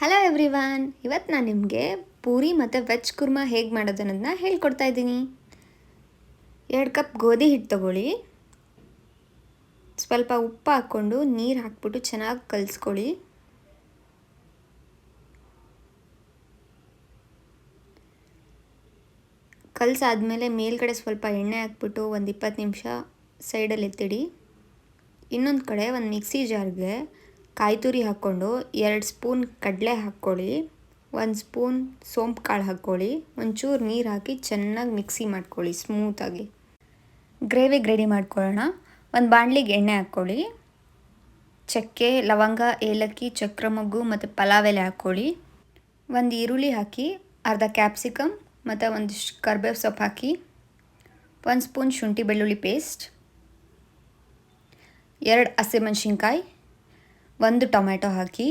Hello everyone, ಇವತ್ತು ನಾನು ನಿಮಗೆ ಪೂರಿ ಮತ್ತು ವೆಜ್ ಕುರ್ಮಾ ಹೇಗೆ ಮಾಡೋದು ಅನ್ನೋದನ್ನ ಹೇಳ್ಕೊಡ್ತಾ ಇದ್ದೀನಿ. 2 ಕಪ್ ಗೋಧಿ ಹಿಟ್ಟು ತಗೊಳ್ಳಿ. ಸ್ವಲ್ಪ ಉಪ್ಪು ಹಾಕ್ಕೊಂಡು ನೀರು ಹಾಕ್ಬಿಟ್ಟು ಚೆನ್ನಾಗಿ ಕಲಿಸ್ಕೊಳ್ಳಿ. ಕಲಸಾದ್ಮೇಲೆ ಮೇಲ್ಗಡೆ ಸ್ವಲ್ಪ ಎಣ್ಣೆ ಹಾಕ್ಬಿಟ್ಟು ಒಂದು 20 ನಿಮಿಷ ಸೈಡಲ್ಲಿ ಎತ್ತಿಡಿ. ಇನ್ನೊಂದು ಕಡೆ ಒಂದು ಮಿಕ್ಸಿ ಜಾರ್ಗೆ ಕಾಯಿ ತುರಿ ಹಾಕ್ಕೊಂಡು 2 ಸ್ಪೂನ್ ಕಡಲೆ ಹಾಕ್ಕೊಳ್ಳಿ, 1 ಸ್ಪೂನ್ ಸೋಂಪು ಕಾಳು ಹಾಕ್ಕೊಳ್ಳಿ, ಒಂಚೂರು ನೀರು ಹಾಕಿ ಚೆನ್ನಾಗಿ ಮಿಕ್ಸಿ ಮಾಡ್ಕೊಳ್ಳಿ ಸ್ಮೂತಾಗಿ. ಗ್ರೇವಿಗೆ ರೆಡಿ ಮಾಡ್ಕೊಳ್ಳೋಣ. ಒಂದು ಬಾಣಲಿಗೆ ಎಣ್ಣೆ ಹಾಕ್ಕೊಳ್ಳಿ. ಚಕ್ಕೆ, ಲವಂಗ, ಏಲಕ್ಕಿ, ಚಕ್ರಮೊಗ್ಗು ಮತ್ತು ಪಲಾವ್ ಎಲೆ ಹಾಕ್ಕೊಳ್ಳಿ. ಒಂದು ಈರುಳ್ಳಿ ಹಾಕಿ, ಅರ್ಧ ಕ್ಯಾಪ್ಸಿಕಮ್ ಮತ್ತು ಒಂದಿಷ್ಟು ಕರಿಬೇವು ಸೊಪ್ಪು ಹಾಕಿ, 1 ಸ್ಪೂನ್ ಶುಂಠಿ ಬೆಳ್ಳುಳ್ಳಿ ಪೇಸ್ಟ್, 2 ಹಸಿಮೆಣಸಿನ್ಕಾಯಿ, 1 ಟೊಮೆಟೊ ಹಾಕಿ,